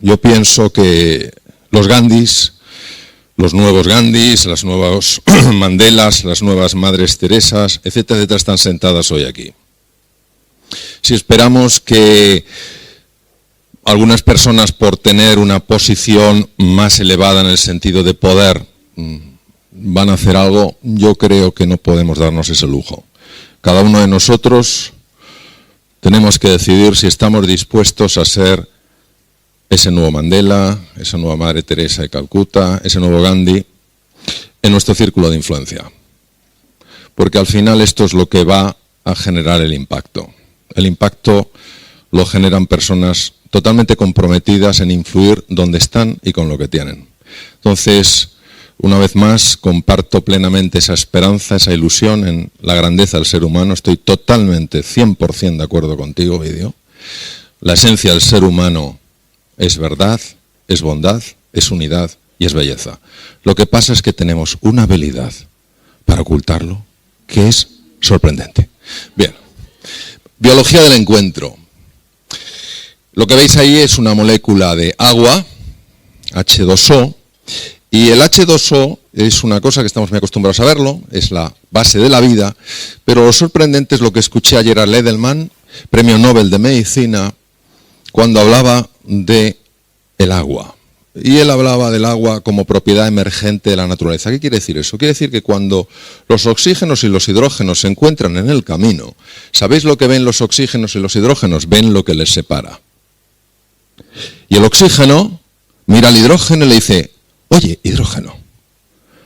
Yo pienso que los Gandhis, los nuevos Gandhis, las nuevas Mandelas, las nuevas Madres Teresas, etcétera, etcétera, están sentadas hoy aquí. Si esperamos que algunas personas, por tener una posición más elevada en el sentido de poder, van a hacer algo, yo creo que no podemos darnos ese lujo. Cada uno de nosotros tenemos que decidir si estamos dispuestos a ser ese nuevo Mandela, esa nueva Madre Teresa de Calcuta, ese nuevo Gandhi, en nuestro círculo de influencia. Porque al final esto es lo que va a generar el impacto. El impacto lo generan personas totalmente comprometidas en influir donde están y con lo que tienen. Entonces, una vez más, comparto plenamente esa esperanza, esa ilusión en la grandeza del ser humano. Estoy totalmente, 100% de acuerdo contigo, Vídeo. La esencia del ser humano es verdad, es bondad, es unidad y es belleza. Lo que pasa es que tenemos una habilidad para ocultarlo que es sorprendente. Bien, biología del encuentro. Lo que veis ahí es una molécula de agua, H2O, y el H2O es una cosa que estamos muy acostumbrados a verlo, es la base de la vida, pero lo sorprendente es lo que escuché ayer a Edelman, Premio Nobel de Medicina, cuando hablaba de el agua. Y él hablaba del agua como propiedad emergente de la naturaleza. ¿Qué quiere decir eso? Quiere decir que cuando los oxígenos y los hidrógenos se encuentran en el camino, ¿sabéis lo que ven los oxígenos y los hidrógenos? Ven lo que les separa. Y el oxígeno mira al hidrógeno y le dice: oye, hidrógeno,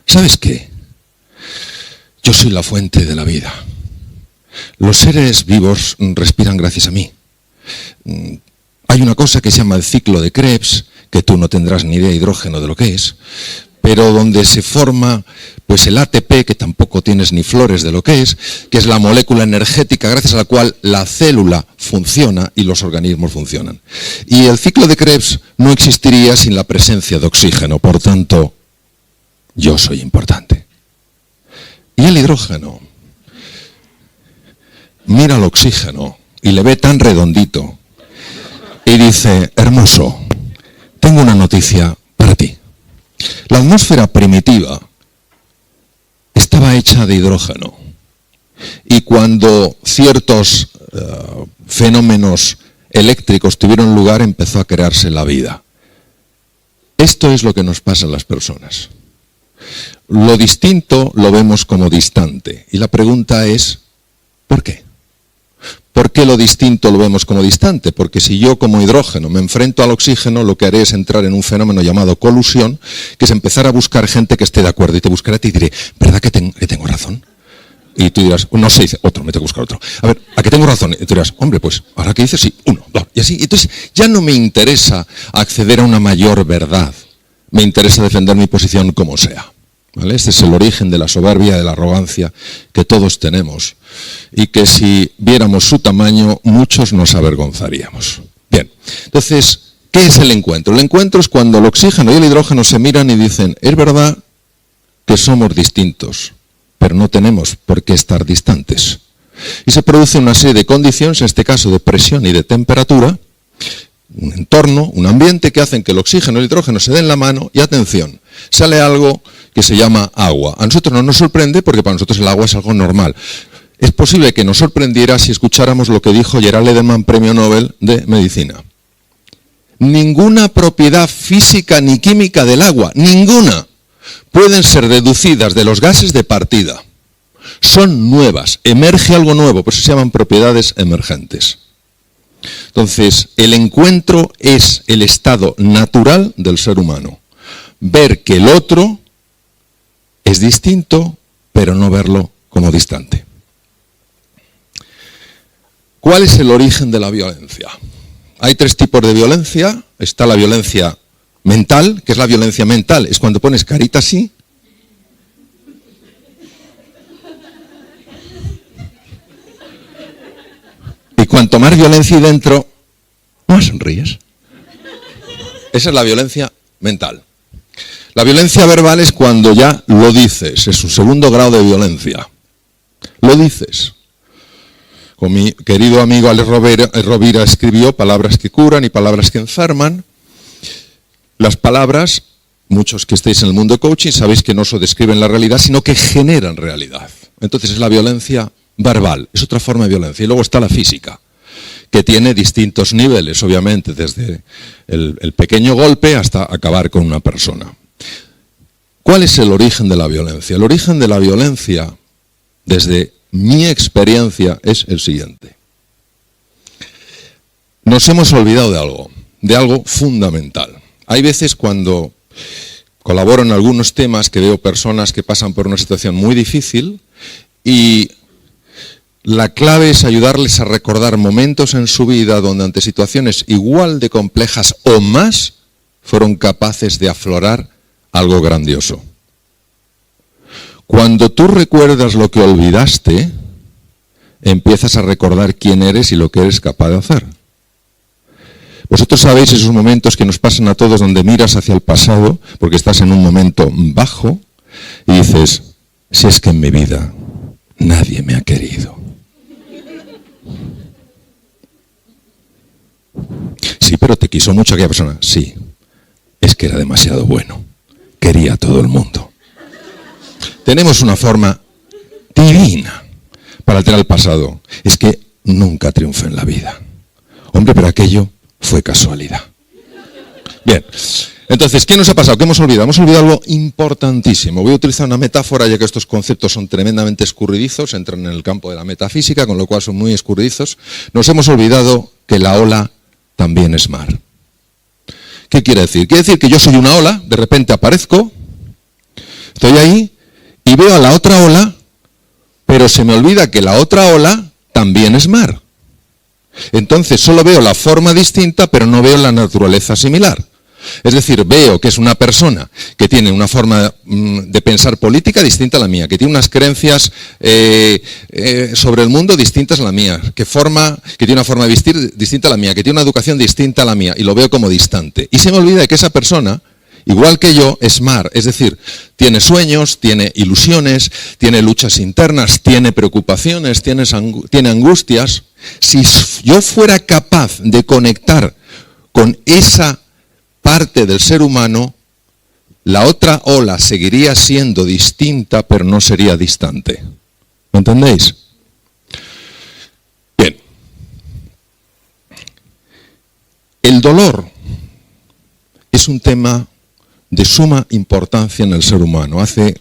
¿sabes qué? Yo soy la fuente de la vida. Los seres vivos respiran gracias a mí. Hay una cosa que se llama el ciclo de Krebs, que tú no tendrás ni idea, hidrógeno, de lo que es, pero donde se forma pues el ATP, que tampoco tienes ni flores de lo que es la molécula energética gracias a la cual la célula funciona y los organismos funcionan. Y el ciclo de Krebs no existiría sin la presencia de oxígeno, por tanto, yo soy importante. Y el hidrógeno mira al oxígeno y le ve tan redondito y dice: hermoso, tengo una noticia para ti. La atmósfera primitiva estaba hecha de hidrógeno y cuando ciertos fenómenos eléctricos tuvieron lugar, empezó a crearse la vida. Esto es lo que nos pasa a las personas. Lo distinto lo vemos como distante y la pregunta es: ¿por qué? ¿Por qué lo distinto lo vemos como distante? Porque si yo como hidrógeno me enfrento al oxígeno, lo que haré es entrar en un fenómeno llamado colusión, que es empezar a buscar gente que esté de acuerdo. Y te buscaré a ti y diré: ¿verdad que tengo razón? Y tú dirás: no sé, dice otro, me tengo que buscar otro. A ver, ¿a qué tengo razón? Y tú dirás: hombre, pues ahora que dices, sí, 1, 2, y así. Entonces ya no me interesa acceder a una mayor verdad, me interesa defender mi posición como sea. ¿Vale? Este es el origen de la soberbia, de la arrogancia que todos tenemos y que si viéramos su tamaño, muchos nos avergonzaríamos. Bien, entonces, ¿qué es el encuentro? El encuentro es cuando el oxígeno y el hidrógeno se miran y dicen: es verdad que somos distintos, pero no tenemos por qué estar distantes. Y se produce una serie de condiciones, en este caso de presión y de temperatura, un entorno, un ambiente que hacen que el oxígeno y el hidrógeno se den la mano y, atención, sale algo que se llama agua. A nosotros no nos sorprende porque para nosotros el agua es algo normal. Es posible que nos sorprendiera si escucháramos lo que dijo Gerald Edelman, Premio Nobel de Medicina. Ninguna propiedad física ni química del agua, ninguna, pueden ser deducidas de los gases de partida. Son nuevas, emerge algo nuevo, por eso se llaman propiedades emergentes. Entonces, el encuentro es el estado natural del ser humano. Ver que el otro es distinto, pero no verlo como distante. ¿Cuál es el origen de la violencia? Hay 3 tipos de violencia. Está la violencia mental. ¿Qué es la violencia mental? Es cuando pones carita así. Y cuanto más violencia hay dentro, más sonríes. Esa es la violencia mental. La violencia verbal es cuando ya lo dices, es su segundo grado de violencia. Lo dices. Con mi querido amigo Alex Rovira escribió Palabras que curan y palabras que enferman. Las palabras, muchos que estéis en el mundo coaching, sabéis que no solo describen la realidad, sino que generan realidad. Entonces es la violencia verbal, es otra forma de violencia. Y luego está la física, que tiene distintos niveles, obviamente, desde el pequeño golpe hasta acabar con una persona. ¿Cuál es el origen de la violencia? El origen de la violencia, desde mi experiencia, es el siguiente. Nos hemos olvidado de algo fundamental. Hay veces cuando colaboro en algunos temas que veo personas que pasan por una situación muy difícil y la clave es ayudarles a recordar momentos en su vida donde ante situaciones igual de complejas o más fueron capaces de aflorar algo grandioso. Cuando tú recuerdas lo que olvidaste, empiezas a recordar quién eres y lo que eres capaz de hacer. Vosotros sabéis esos momentos que nos pasan a todos donde miras hacia el pasado porque estás en un momento bajo y dices, si es que en mi vida nadie me ha querido. Sí, pero te quiso mucho aquella persona. Sí, es que era demasiado bueno. Quería a todo el mundo. Tenemos una forma divina para alterar el pasado. Es que nunca triunfa en la vida. Hombre, pero aquello fue casualidad. Bien, entonces, ¿qué nos ha pasado? ¿Qué hemos olvidado? Hemos olvidado algo importantísimo. Voy a utilizar una metáfora, ya que estos conceptos son tremendamente escurridizos, entran en el campo de la metafísica, con lo cual son muy escurridizos. Nos hemos olvidado que la ola también es mar. ¿Qué quiere decir? Quiere decir que yo soy una ola, de repente aparezco, estoy ahí y veo a la otra ola, pero se me olvida que la otra ola también es mar. Entonces solo veo la forma distinta, pero no veo la naturaleza similar. Es decir, veo que es una persona que tiene una forma de pensar política distinta a la mía, que tiene unas creencias sobre el mundo distintas a la mía, que tiene una forma de vestir distinta a la mía, que tiene una educación distinta a la mía, y lo veo como distante. Y se me olvida que esa persona, igual que yo, es mar, es decir, tiene sueños, tiene ilusiones, tiene luchas internas, tiene preocupaciones, tiene angustias. Si yo fuera capaz de conectar con esa parte del ser humano, la otra ola seguiría siendo distinta, pero no sería distante. ¿Me entendéis? Bien. El dolor es un tema de suma importancia en el ser humano. Hace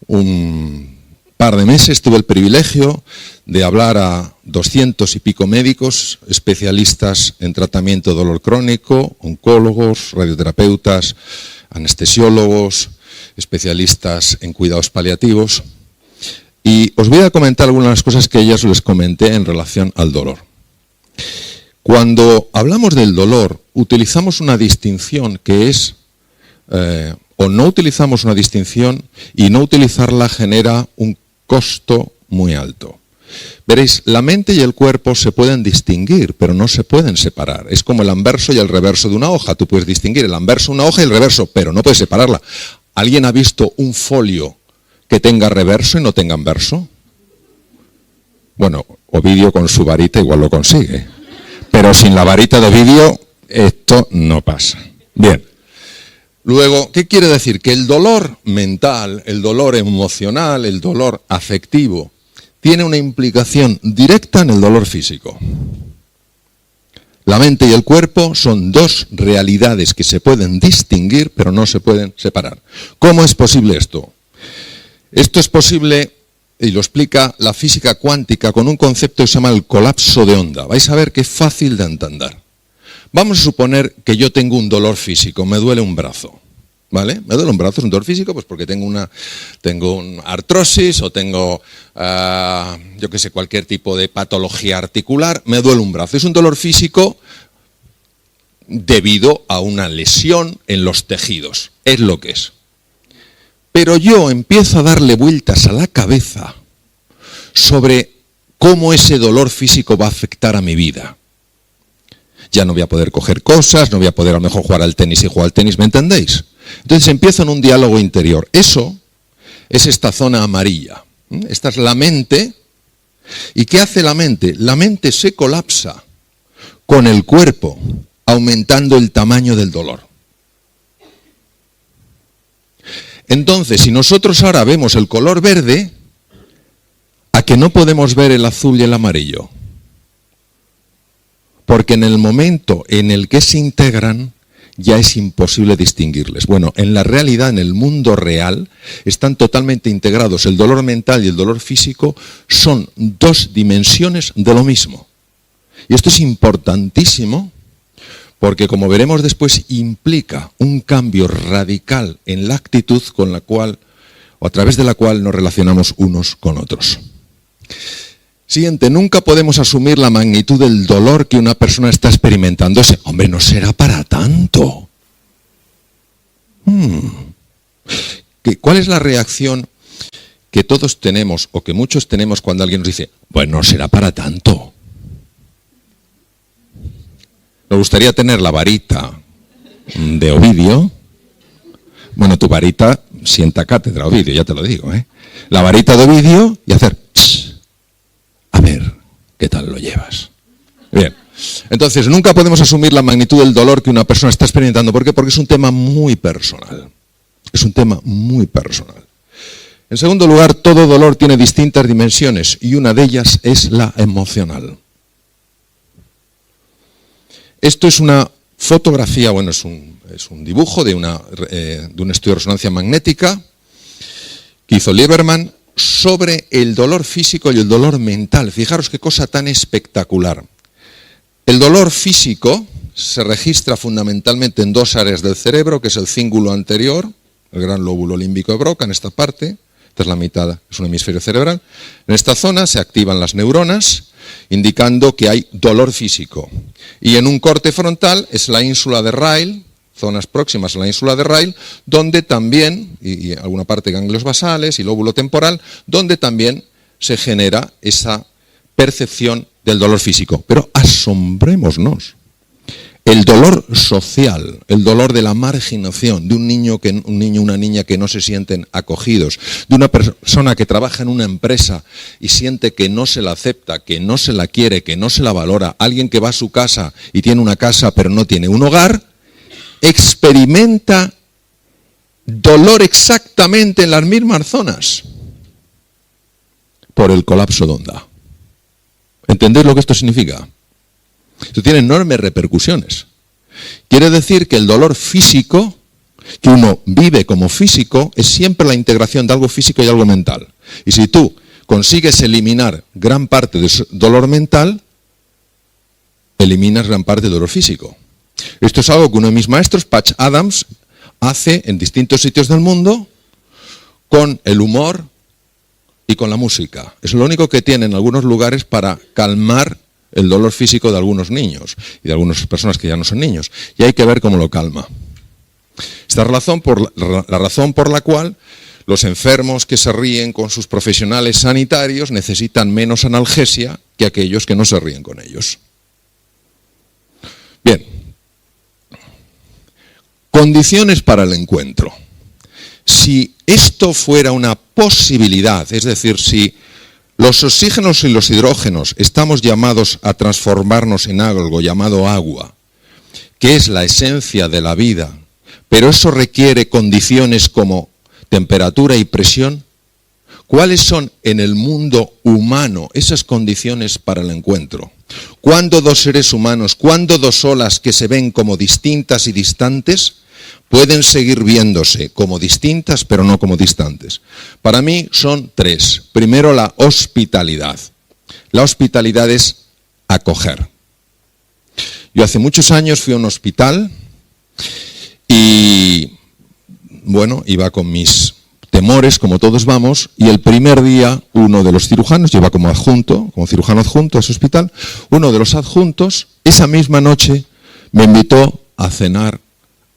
un par de meses tuve el privilegio de hablar a 200 y pico médicos, especialistas en tratamiento de dolor crónico, oncólogos, radioterapeutas, anestesiólogos, especialistas en cuidados paliativos. Y os voy a comentar algunas de las cosas que ellas les comenté en relación al dolor. Cuando hablamos del dolor, utilizamos una distinción que es, o no utilizamos una distinción, y no utilizarla genera un costo muy alto. Veréis, la mente y el cuerpo se pueden distinguir, pero no se pueden separar. Es como el anverso y el reverso de una hoja. Tú puedes distinguir el anverso de una hoja y el reverso, pero no puedes separarla. ¿Alguien ha visto un folio que tenga reverso y no tenga anverso? Bueno, Ovidio con su varita igual lo consigue. Pero sin la varita de Ovidio, esto no pasa. Bien. Luego, ¿qué quiere decir? Que el dolor mental, el dolor emocional, el dolor afectivo, tiene una implicación directa en el dolor físico. La mente y el cuerpo son dos realidades que se pueden distinguir, pero no se pueden separar. ¿Cómo es posible esto? Esto es posible, y lo explica la física cuántica con un concepto que se llama el colapso de onda. Vais a ver que es fácil de entender. Vamos a suponer que yo tengo un dolor físico, me duele un brazo. ¿Vale? Me duele un brazo, es un dolor físico, pues porque tengo una artrosis o tengo, yo qué sé, cualquier tipo de patología articular, me duele un brazo. Es un dolor físico debido a una lesión en los tejidos, es lo que es. Pero yo empiezo a darle vueltas a la cabeza sobre cómo ese dolor físico va a afectar a mi vida. Ya no voy a poder coger cosas, no voy a poder a lo mejor jugar al tenis y jugar al tenis, ¿me entendéis? Entonces empiezo en un diálogo interior. Eso es esta zona amarilla. Esta es la mente. ¿Y qué hace la mente? La mente se colapsa con el cuerpo, aumentando el tamaño del dolor. Entonces, si nosotros ahora vemos el color verde, ¿a que no podemos ver el azul y el amarillo? Porque en el momento en el que se integran, ya es imposible distinguirles. Bueno, en la realidad, en el mundo real, están totalmente integrados. El dolor mental y el dolor físico son dos dimensiones de lo mismo. Y esto es importantísimo porque, como veremos después, implica un cambio radical en la actitud con la cual, o a través de la cual nos relacionamos unos con otros. Siguiente, nunca podemos asumir la magnitud del dolor que una persona está experimentando. Hombre, no será para tanto. ¿Cuál es la reacción que todos tenemos o que muchos tenemos cuando alguien nos dice, bueno, no será para tanto? Nos gustaría tener la varita de Ovidio. Bueno, tu varita sienta cátedra, Ovidio, ya te lo digo, ¿eh? La varita de Ovidio y hacer... A ver, ¿qué tal lo llevas? Bien, entonces nunca podemos asumir la magnitud del dolor que una persona está experimentando. ¿Por qué? Porque es un tema muy personal. Es un tema muy personal. En segundo lugar, todo dolor tiene distintas dimensiones y una de ellas es la emocional. Esto es una fotografía, bueno, es un dibujo de un estudio de resonancia magnética que hizo Lieberman sobre el dolor físico y el dolor mental. Fijaros qué cosa tan espectacular. El dolor físico se registra fundamentalmente en dos áreas del cerebro, que es el cíngulo anterior, el gran lóbulo límbico de Broca, en esta parte, esta es la mitad, es un hemisferio cerebral. En esta zona se activan las neuronas, indicando que hay dolor físico. Y en un corte frontal es la ínsula de Rayleigh, zonas próximas a la ínsula de Rayleigh, donde también, y alguna parte de ganglios basales y lóbulo temporal, donde también se genera esa percepción del dolor físico. Pero asombrémonos. El dolor social, el dolor de la marginación, de un niño, una niña que no se sienten acogidos, de una persona que trabaja en una empresa y siente que no se la acepta, que no se la quiere, que no se la valora, alguien que va a su casa y tiene una casa pero no tiene un hogar, experimenta dolor exactamente en las mismas zonas por el colapso de onda. ¿Entendéis lo que esto significa? Esto tiene enormes repercusiones. Quiere decir que el dolor físico, que uno vive como físico, es siempre la integración de algo físico y algo mental. Y si tú consigues eliminar gran parte de ese dolor mental, eliminas gran parte del dolor físico. Esto es algo que uno de mis maestros, Patch Adams, hace en distintos sitios del mundo con el humor y con la música. Es lo único que tiene en algunos lugares para calmar el dolor físico de algunos niños y de algunas personas que ya no son niños. Y hay que ver cómo lo calma. Esta razón la razón por la cual los enfermos que se ríen con sus profesionales sanitarios necesitan menos analgesia que aquellos que no se ríen con ellos. Bien. Condiciones para el encuentro. Si esto fuera una posibilidad, es decir, si los oxígenos y los hidrógenos estamos llamados a transformarnos en algo llamado agua, que es la esencia de la vida, pero eso requiere condiciones como temperatura y presión, ¿cuáles son en el mundo humano esas condiciones para el encuentro? ¿Cuándo dos seres humanos, cuándo dos olas que se ven como distintas y distantes, pueden seguir viéndose como distintas pero no como distantes? Para mí son tres. Primero, la hospitalidad. La hospitalidad es acoger. Yo hace muchos años fui a un hospital y, bueno, iba con mis temores, como todos vamos, y el primer día uno de los cirujanos, yo iba como adjunto, como cirujano adjunto a ese hospital, uno de los adjuntos, esa misma noche me invitó a cenar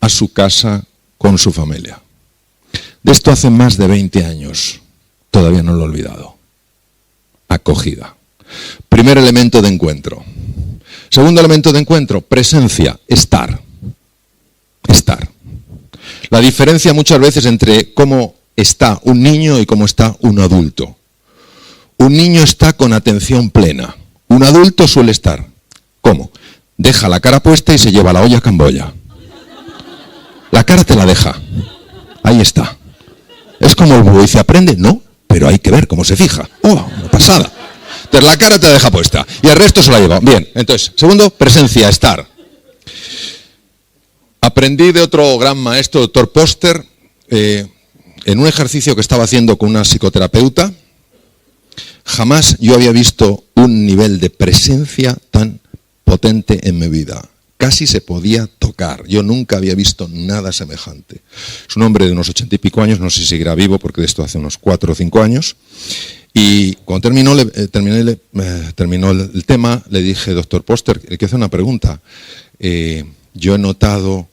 a su casa con su familia. De esto hace más de 20 años. Todavía no lo he olvidado. Acogida. Primer elemento de encuentro. Segundo elemento de encuentro, presencia, estar. Estar. La diferencia muchas veces entre cómo está un niño y cómo está un adulto. Un niño está con atención plena. Un adulto suele estar. ¿Cómo? Deja la cara puesta y se lleva la olla camboya. La cara te la deja. Ahí está. Es como el búho, dice, aprende, no, pero hay que ver cómo se fija. ¡Oh, una pasada! Entonces la cara te deja puesta y el resto se la lleva. Bien, entonces, segundo, presencia, estar. Aprendí de otro gran maestro, doctor Poster, en un ejercicio que estaba haciendo con una psicoterapeuta. Jamás yo había visto un nivel de presencia tan potente en mi vida. Casi se podía tocar. Yo nunca había visto nada semejante. Es un hombre de unos 80 y pico años, no sé si seguirá vivo porque de esto hace unos 4 o 5 años. Y cuando terminó el tema, le dije, doctor Poster, le quiero hacer una pregunta. Yo he notado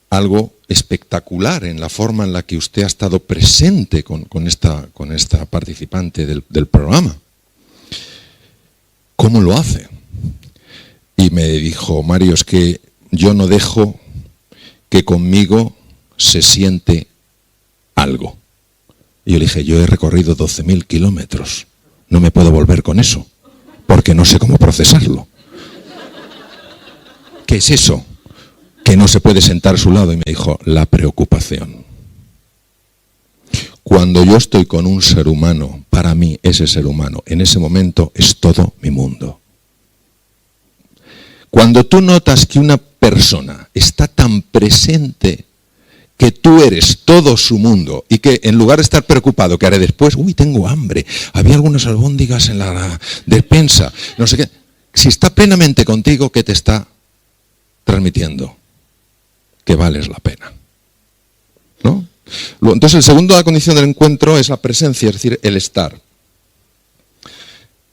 algo espectacular en la forma en la que usted ha estado presente con esta participante del programa. ¿Cómo lo hace? Y me dijo, Mario, es que yo no dejo que conmigo se siente algo. Y yo le dije, yo he recorrido 12.000 kilómetros, no me puedo volver con eso, porque no sé cómo procesarlo. ¿Qué es eso? Que no se puede sentar a su lado. Y me dijo, la preocupación. Cuando yo estoy con un ser humano, para mí ese ser humano, en ese momento es todo mi mundo. Cuando tú notas que una persona está tan presente que tú eres todo su mundo y que en lugar de estar preocupado, ¿qué haré después? Uy, tengo hambre, había algunas albóndigas en la despensa, no sé qué. Si está plenamente contigo, ¿qué te está transmitiendo? Que vales la pena, ¿no? Entonces, el segundo condición del encuentro es la presencia, es decir, el estar.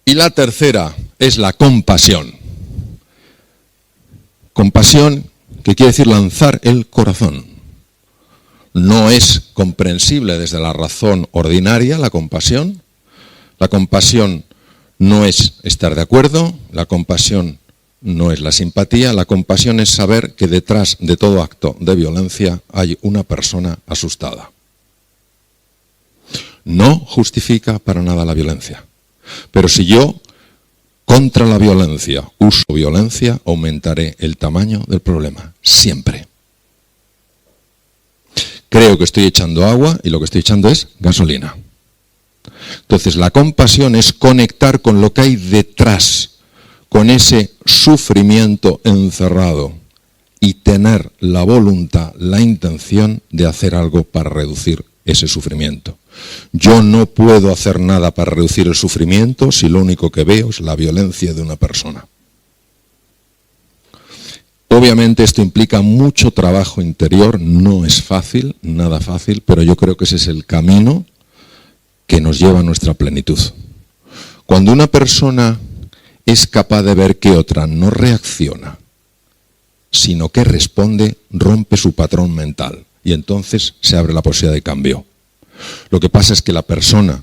Y la tercera es la compasión. Compasión, que quiere decir lanzar el corazón. No es comprensible desde la razón ordinaria la compasión. La compasión no es estar de acuerdo, la compasión no es la simpatía, la compasión es saber que detrás de todo acto de violencia hay una persona asustada. No justifica para nada la violencia. Pero si yo, contra la violencia, uso violencia, aumentaré el tamaño del problema. Siempre. Creo que estoy echando agua y lo que estoy echando es gasolina. Entonces, la compasión es conectar con lo que hay detrás, con ese sufrimiento encerrado y tener la voluntad, la intención de hacer algo para reducir ese sufrimiento. Yo no puedo hacer nada para reducir el sufrimiento si lo único que veo es la violencia de una persona. Obviamente esto implica mucho trabajo interior, no es fácil, nada fácil, pero yo creo que ese es el camino que nos lleva a nuestra plenitud. Cuando una persona es capaz de ver que otra no reacciona, sino que responde, rompe su patrón mental y entonces se abre la posibilidad de cambio. Lo que pasa es que la persona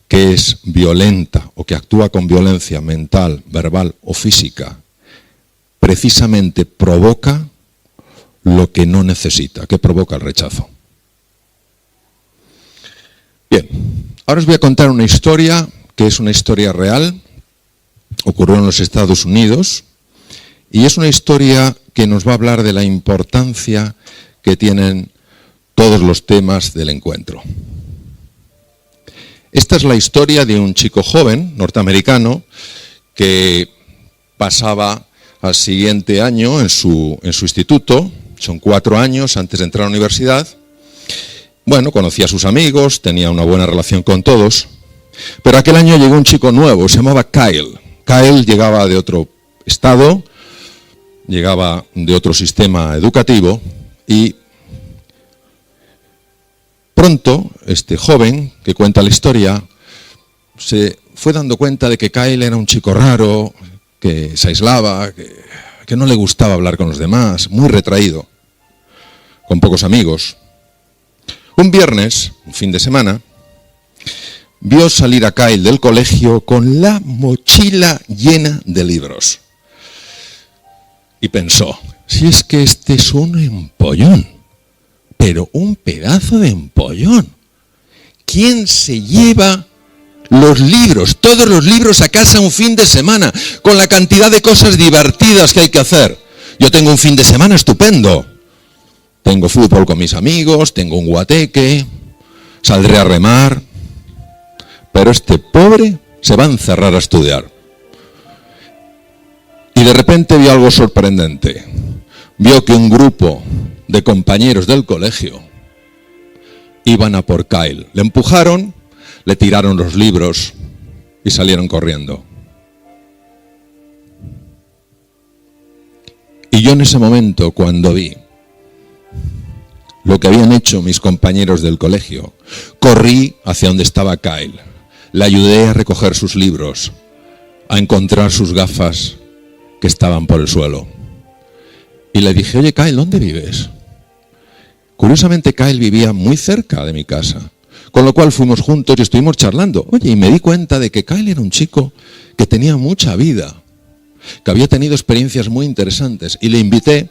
que es violenta o que actúa con violencia mental, verbal o física, precisamente provoca lo que no necesita, que provoca el rechazo. Bien, ahora os voy a contar una historia que es una historia real, ocurrió en los Estados Unidos, y es una historia que nos va a hablar de la importancia que tienen todos los temas del encuentro. Esta es la historia de un chico joven, norteamericano, que pasaba al siguiente año en su instituto, son 4 años antes de entrar a la universidad. Bueno, conocía a sus amigos, tenía una buena relación con todos, pero aquel año llegó un chico nuevo, se llamaba Kyle. Kyle llegaba de otro estado, llegaba de otro sistema educativo y pronto este joven que cuenta la historia se fue dando cuenta de que Kyle era un chico raro, que se aislaba, que no le gustaba hablar con los demás, muy retraído, con pocos amigos. Un viernes, un fin de semana, vio salir a Kyle del colegio con la mochila llena de libros. Y pensó, si es que este es un empollón, pero un pedazo de empollón. ¿Quién se lleva los libros, todos los libros a casa un fin de semana, con la cantidad de cosas divertidas que hay que hacer? Yo tengo un fin de semana estupendo. Tengo fútbol con mis amigos, tengo un guateque, saldré a remar, pero este pobre se va a encerrar a estudiar. Y de repente vio algo sorprendente. Vio que un grupo de compañeros del colegio iban a por Kyle. Le empujaron, le tiraron los libros y salieron corriendo. Y yo en ese momento, cuando vi lo que habían hecho mis compañeros del colegio, corrí hacia donde estaba Kyle. Le ayudé a recoger sus libros, a encontrar sus gafas que estaban por el suelo. Y le dije, oye Kyle, ¿dónde vives? Curiosamente Kyle vivía muy cerca de mi casa, con lo cual fuimos juntos y estuvimos charlando. Oye, y me di cuenta de que Kyle era un chico que tenía mucha vida, que había tenido experiencias muy interesantes, y le invité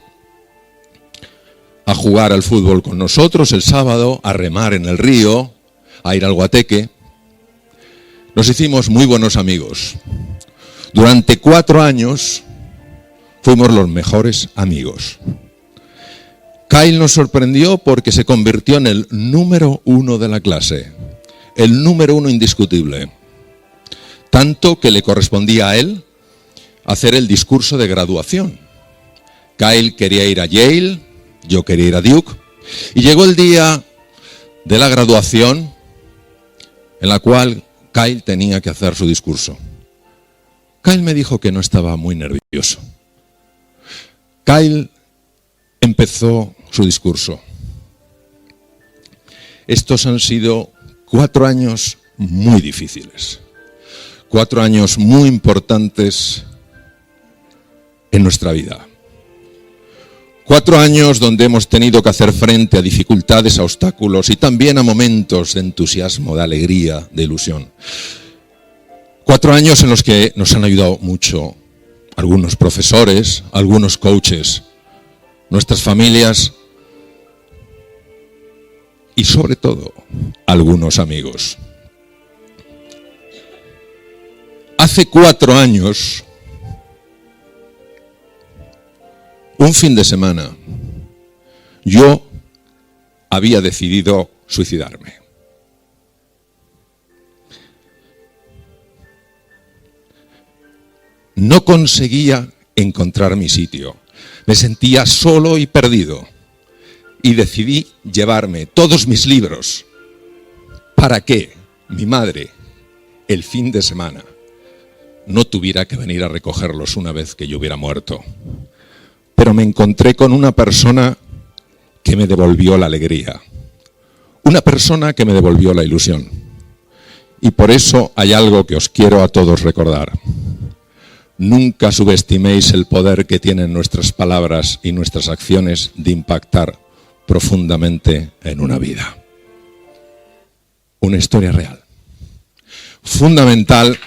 a jugar al fútbol con nosotros el sábado, a remar en el río, a ir al Guateque. Nos hicimos muy buenos amigos. Durante 4 años fuimos los mejores amigos. Kyle nos sorprendió porque se convirtió en el número 1 de la clase, el número 1 indiscutible, tanto que le correspondía a él hacer el discurso de graduación. Kyle quería ir a Yale, yo quería ir a Duke, y llegó el día de la graduación en la cual Kyle tenía que hacer su discurso. Kyle me dijo que no estaba muy nervioso. Kyle empezó su discurso. Estos han sido 4 años muy difíciles, 4 años muy importantes en nuestra vida. 4 años donde hemos tenido que hacer frente a dificultades, a obstáculos y también a momentos de entusiasmo, de alegría, de ilusión. 4 años en los que nos han ayudado mucho algunos profesores, algunos coaches, nuestras familias y sobre todo algunos amigos. Hace 4 años, un fin de semana, yo había decidido suicidarme. No conseguía encontrar mi sitio. Me sentía solo y perdido. Y decidí llevarme todos mis libros para que mi madre, el fin de semana, no tuviera que venir a recogerlos una vez que yo hubiera muerto. Pero me encontré con una persona que me devolvió la alegría. Una persona que me devolvió la ilusión. Y por eso hay algo que os quiero a todos recordar. Nunca subestiméis el poder que tienen nuestras palabras y nuestras acciones de impactar profundamente en una vida. Una historia real. Fundamental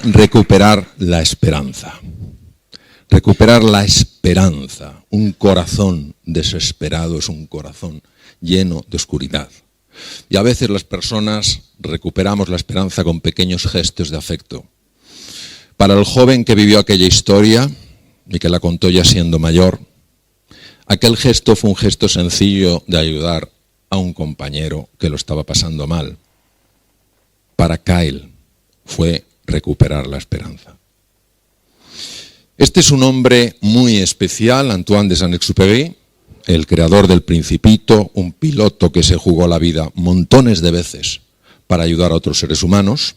recuperar la esperanza. Recuperar la esperanza. Un corazón desesperado es un corazón lleno de oscuridad. Y a veces las personas recuperamos la esperanza con pequeños gestos de afecto. Para el joven que vivió aquella historia y que la contó ya siendo mayor, aquel gesto fue un gesto sencillo de ayudar a un compañero que lo estaba pasando mal. Para Kyle fue recuperar la esperanza. Este es un hombre muy especial, Antoine de Saint-Exupéry, el creador del Principito, un piloto que se jugó la vida montones de veces para ayudar a otros seres humanos.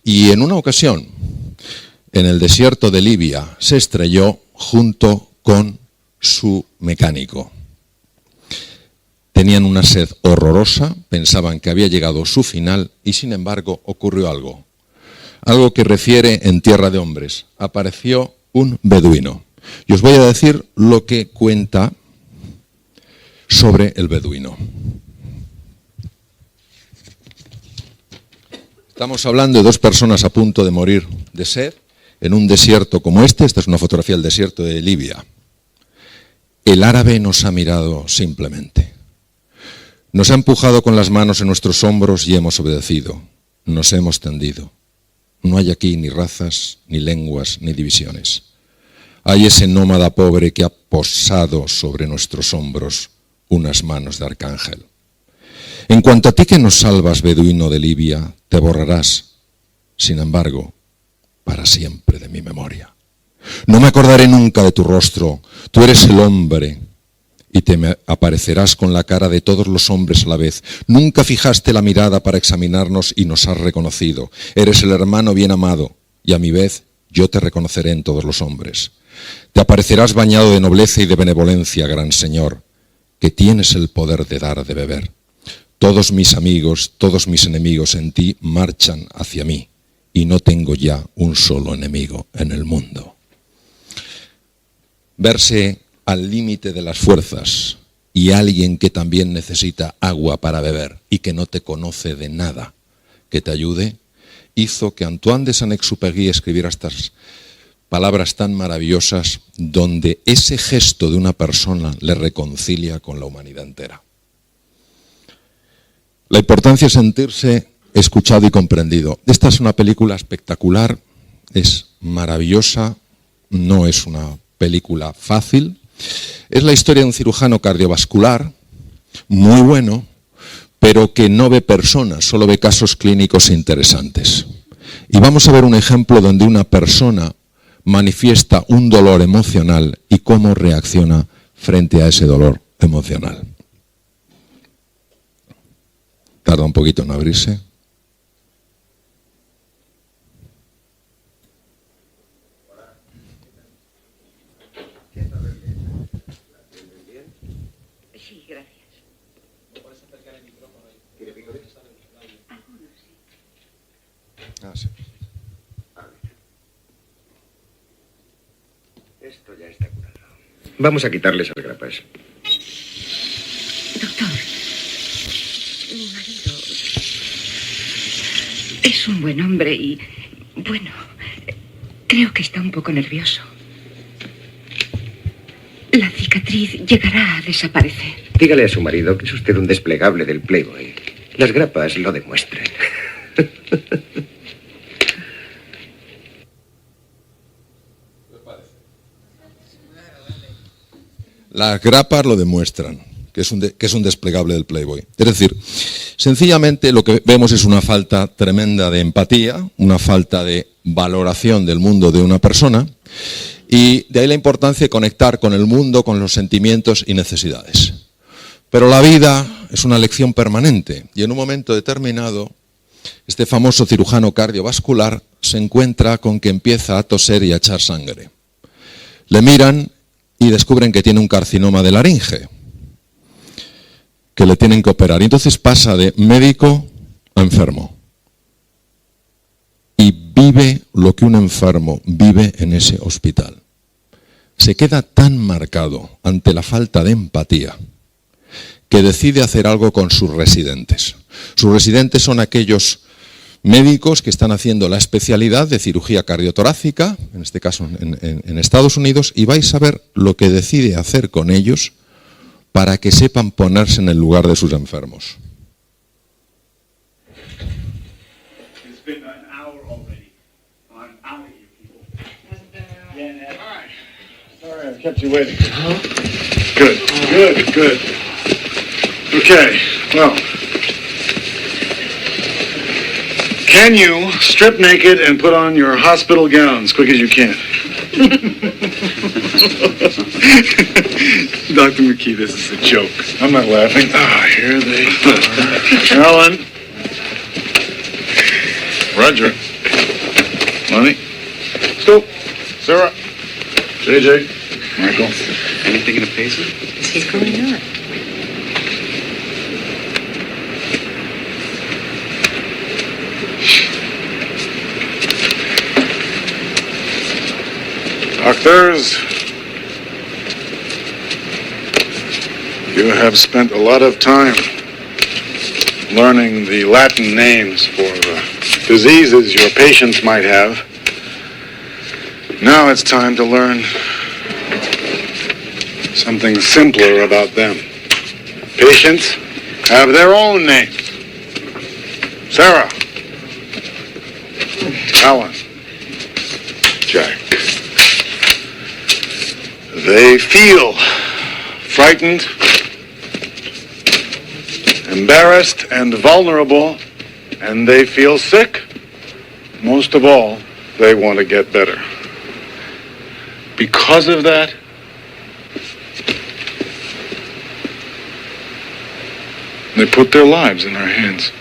Y en una ocasión, en el desierto de Libia, se estrelló junto con su mecánico. Tenían una sed horrorosa, pensaban que había llegado su final y sin embargo ocurrió algo. Algo que refiere en tierra de hombres. Apareció un beduino. Y os voy a decir lo que cuenta sobre el beduino. Estamos hablando de 2 personas a punto de morir de sed en un desierto como este. Esta es una fotografía del desierto de Libia. El árabe nos ha mirado simplemente. Nos ha empujado con las manos en nuestros hombros y hemos obedecido. Nos hemos tendido. No hay aquí ni razas, ni lenguas, ni divisiones. hay ese nómada pobre que ha posado sobre nuestros hombros unas manos de arcángel. En cuanto a ti que nos salvas, beduino de Libia, te borrarás, sin embargo, para siempre de mi memoria. No me acordaré nunca de tu rostro, tú eres el hombre, y te aparecerás con la cara de todos los hombres a la vez. Nunca fijaste la mirada para examinarnos y nos has reconocido. Eres el hermano bien amado, y a mi vez yo te reconoceré en todos los hombres. Te aparecerás bañado de nobleza y de benevolencia, gran Señor, que tienes el poder de dar de beber. Todos mis amigos, todos mis enemigos en ti marchan hacia mí, y no tengo ya un solo enemigo en el mundo. Verse al límite de las fuerzas y alguien que también necesita agua para beber y que no te conoce de nada que te ayude, hizo que Antoine de Saint-Exupéry escribiera estas palabras tan maravillosas donde ese gesto de una persona le reconcilia con la humanidad entera. La importancia de sentirse escuchado y comprendido. Esta es una película espectacular, es maravillosa, no es una película fácil. Es la historia de un cirujano cardiovascular muy bueno, pero que no ve personas, solo ve casos clínicos interesantes. Y vamos a ver un ejemplo donde una persona manifiesta un dolor emocional y cómo reacciona frente a ese dolor emocional. Tarda un poquito en abrirse. Sí, gracias. Ah, sí. Esto ya está curado. Vamos a quitarle esas grapas. Doctor, mi marido es un buen hombre y, bueno, creo que está un poco nervioso. La cicatriz llegará a desaparecer. Dígale a su marido que es usted un desplegable del Playboy. Las grapas lo demuestran. Las grapas lo demuestran, que es un desplegable del Playboy. Es decir, sencillamente lo que vemos es una falta tremenda de empatía, una falta de valoración del mundo de una persona, y de ahí la importancia de conectar con el mundo, con los sentimientos y necesidades. Pero la vida es una lección permanente, y en un momento determinado, este famoso cirujano cardiovascular se encuentra con que empieza a toser y a echar sangre. Le miran y descubren que tiene un carcinoma de laringe, que le tienen que operar. Y entonces pasa de médico a enfermo. Y vive lo que un enfermo vive en ese hospital. Se queda tan marcado ante la falta de empatía que decide hacer algo con sus residentes. Sus residentes son aquellos médicos que están haciendo la especialidad de cirugía cardiotorácica, en este caso en Estados Unidos, y vais a ver lo que decide hacer con ellos para que sepan ponerse en el lugar de sus enfermos. Kept you waiting. Good. Okay, well, can you strip naked and put on your hospital gown as quick as you can? Dr. McKee, this is a joke. I'm not laughing. Ah, here they are. Alan. Roger. Lonnie. Scoop. Sarah. JJ. Michael. Anything in a pacer? What's going on? Doctors, you have spent a lot of time learning the Latin names for diseases your patients might have. Now it's time to learn something simpler about them. Patients have their own names. Sarah. Alan. Jack. They feel frightened, embarrassed, and vulnerable, and they feel sick. Most of all, they want to get better. Because of that, they put their lives in our hands.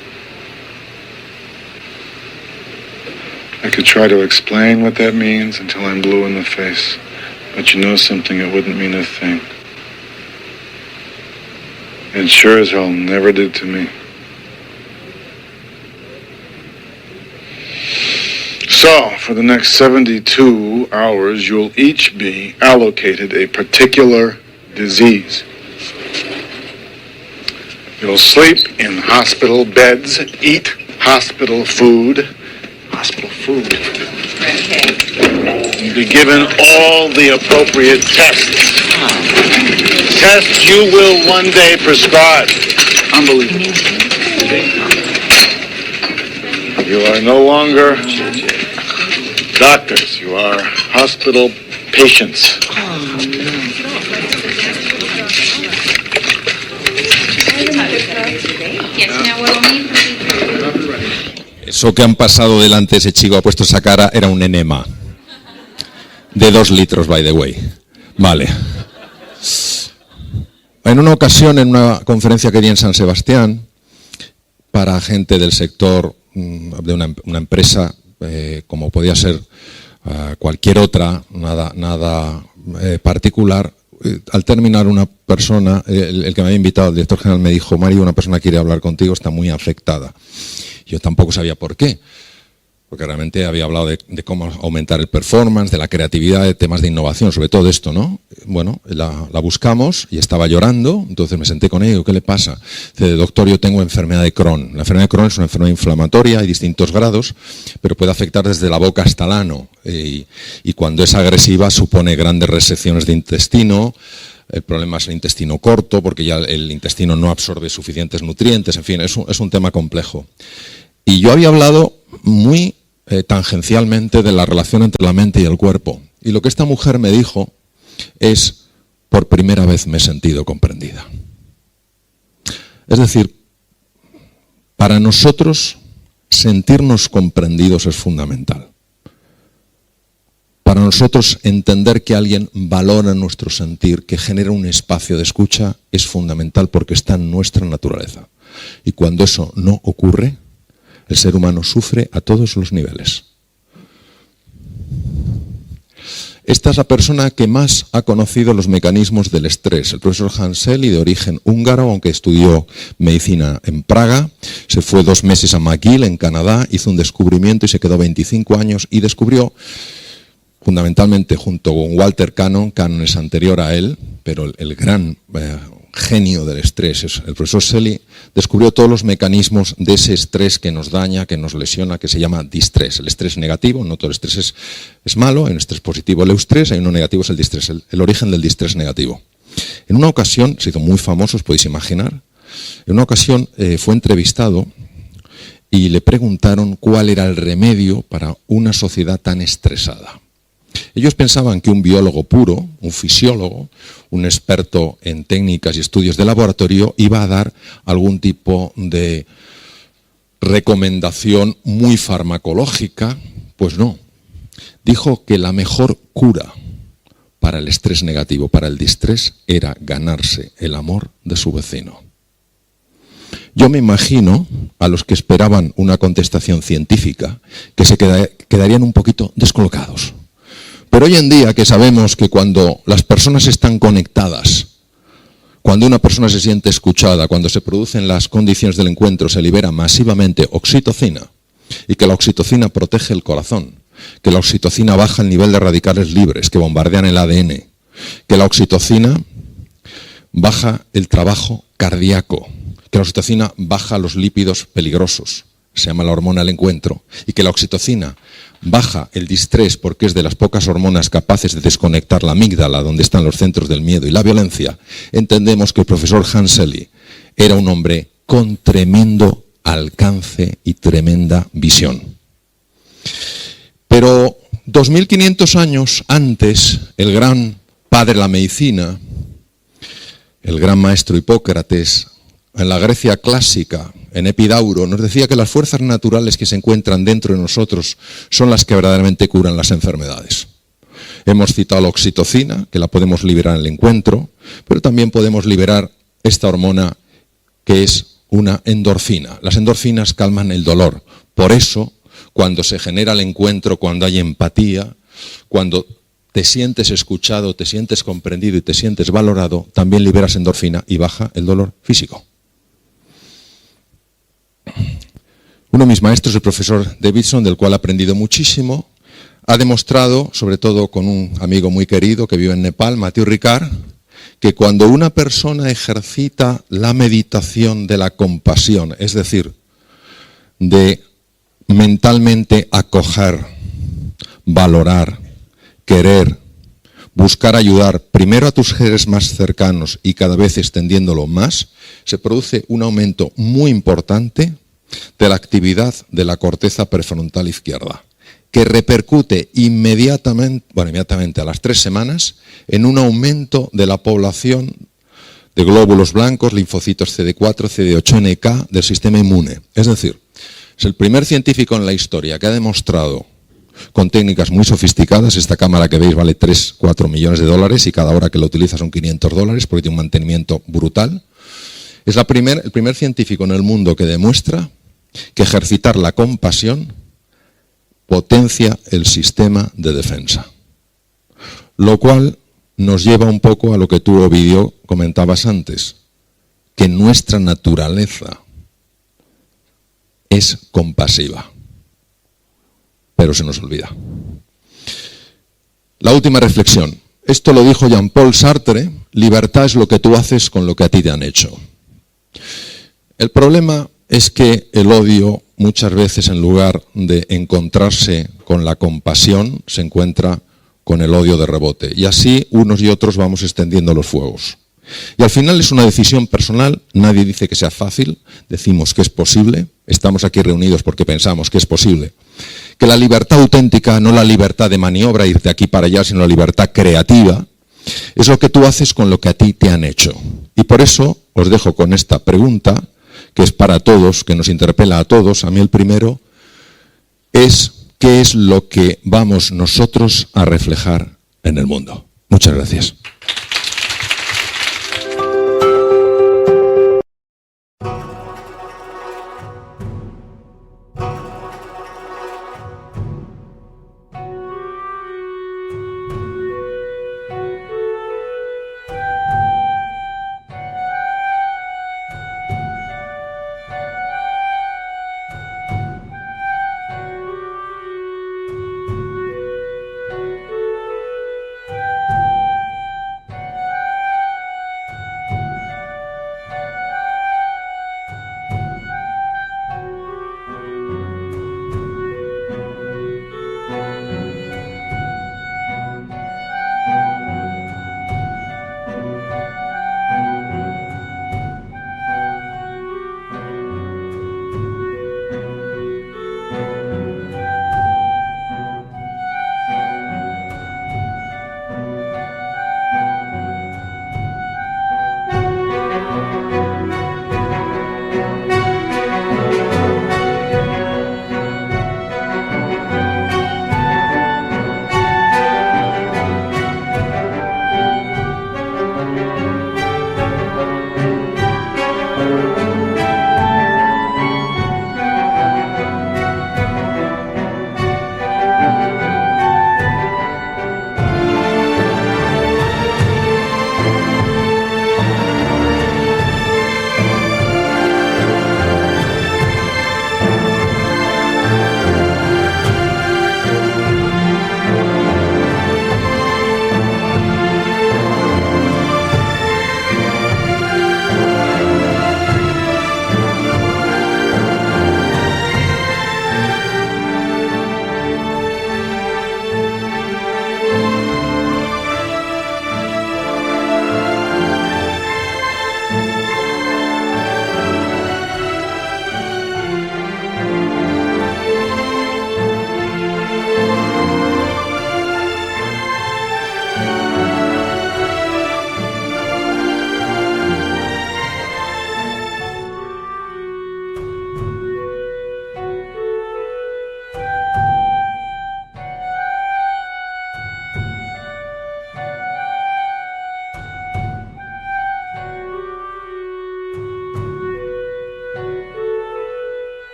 I could try to explain what that means until I'm blue in the face, but you know something, it wouldn't mean a thing. It sure as hell never did to me. So, for the next 72 hours, you'll each be allocated a particular disease. You'll sleep in hospital beds, eat hospital food. Hospital food. You'll be given all the appropriate tests. Tests you will one day prescribe. Unbelievable. You are no longer doctors, you are hospital patients. Eso que han pasado delante, ese chico ha puesto esa cara, era un enema. De 2 litros, by the way. Vale. En una ocasión, en una conferencia que di en San Sebastián, para gente del sector de una empresa, como podía ser cualquier otra, nada particular, al terminar una persona, el que me había invitado, el director general, me dijo: Mario, una persona quiere hablar contigo, está muy afectada. Yo tampoco sabía por qué, porque realmente había hablado de cómo aumentar el performance, de la creatividad, de temas de innovación, sobre todo esto, ¿no? Bueno, la buscamos y estaba llorando, entonces me senté con ella y digo: ¿qué le pasa? Dice: doctor, yo tengo enfermedad de Crohn. La enfermedad de Crohn es una enfermedad inflamatoria, hay distintos grados, pero puede afectar desde la boca hasta el ano, y cuando es agresiva supone grandes resecciones de intestino. El problema es el intestino corto, porque ya el intestino no absorbe suficientes nutrientes, en fin, es un tema complejo. Y yo había hablado muy tangencialmente de la relación entre la mente y el cuerpo. Y lo que esta mujer me dijo es: por primera vez me he sentido comprendida. Es decir, para nosotros sentirnos comprendidos es fundamental. Para nosotros entender que alguien valora nuestro sentir, que genera un espacio de escucha, es fundamental porque está en nuestra naturaleza. Y cuando eso no ocurre, el ser humano sufre a todos los niveles. Esta es la persona que más ha conocido los mecanismos del estrés. El profesor Hanseli, de origen húngaro, aunque estudió medicina en Praga, se fue 2 meses a McGill, en Canadá, hizo un descubrimiento y se quedó 25 años y descubrió, fundamentalmente junto con Walter Cannon es anterior a él, pero el gran genio del estrés es el profesor Selye, descubrió todos los mecanismos de ese estrés que nos daña, que nos lesiona, que se llama distrés. El estrés negativo, no todo el estrés es malo, hay un estrés positivo, el eustrés, hay uno negativo, es el distrés, el origen del distrés negativo. En una ocasión, se hizo muy famoso, os podéis imaginar, en una ocasión fue entrevistado y le preguntaron cuál era el remedio para una sociedad tan estresada. Ellos pensaban que un biólogo puro, un fisiólogo, un experto en técnicas y estudios de laboratorio iba a dar algún tipo de recomendación muy farmacológica. Pues no. Dijo que la mejor cura para el estrés negativo, para el distrés, era ganarse el amor de su vecino. Yo me imagino a los que esperaban una contestación científica que se quedarían un poquito descolocados. Pero hoy en día, que sabemos que cuando las personas están conectadas, cuando una persona se siente escuchada, cuando se producen las condiciones del encuentro, se libera masivamente oxitocina, y que la oxitocina protege el corazón, que la oxitocina baja el nivel de radicales libres que bombardean el ADN, que la oxitocina baja el trabajo cardíaco, que la oxitocina baja los lípidos peligrosos, se llama la hormona del encuentro, y que la oxitocina baja el distrés porque es de las pocas hormonas capaces de desconectar la amígdala, donde están los centros del miedo y la violencia, entendemos que el profesor Hanseli era un hombre con tremendo alcance y tremenda visión. Pero 2500 años antes, el gran padre de la medicina, el gran maestro Hipócrates, en la Grecia clásica, en Epidauro, nos decía que las fuerzas naturales que se encuentran dentro de nosotros son las que verdaderamente curan las enfermedades. Hemos citado la oxitocina, que la podemos liberar en el encuentro, pero también podemos liberar esta hormona que es una endorfina. Las endorfinas calman el dolor. Por eso, cuando se genera el encuentro, cuando hay empatía, cuando te sientes escuchado, te sientes comprendido y te sientes valorado, también liberas endorfina y baja el dolor físico. Uno de mis maestros, el profesor Davidson, del cual he aprendido muchísimo, ha demostrado, sobre todo con un amigo muy querido que vive en Nepal, Matthew Ricard, que cuando una persona ejercita la meditación de la compasión, es decir, de mentalmente acoger, valorar, querer, buscar ayudar primero a tus seres más cercanos y cada vez extendiéndolo más, se produce un aumento muy importante de la actividad de la corteza prefrontal izquierda, que repercute inmediatamente a las 3 semanas en un aumento de la población de glóbulos blancos, linfocitos CD4, CD8, NK del sistema inmune. Es decir, es el primer científico en la historia que ha demostrado con técnicas muy sofisticadas, esta cámara que veis vale 3-4 millones de dólares y cada hora que lo utiliza son 500 dólares porque tiene un mantenimiento brutal. Es el primer científico en el mundo que demuestra que ejercitar la compasión potencia el sistema de defensa. Lo cual nos lleva un poco a lo que tú, Ovidio, comentabas antes, que nuestra naturaleza es compasiva, pero se nos olvida. La última reflexión. Esto lo dijo Jean-Paul Sartre, libertad es lo que tú haces con lo que a ti te han hecho. El problema es que el odio muchas veces en lugar de encontrarse con la compasión se encuentra con el odio de rebote. Y así unos y otros vamos extendiendo los fuegos. Y al final es una decisión personal, nadie dice que sea fácil, decimos que es posible, estamos aquí reunidos porque pensamos que es posible. Que la libertad auténtica, no la libertad de maniobra, ir de aquí para allá, sino la libertad creativa, es lo que tú haces con lo que a ti te han hecho. Y por eso os dejo con esta pregunta, que es para todos, que nos interpela a todos. A mí el primero es ¿qué es lo que vamos nosotros a reflejar en el mundo? Muchas gracias.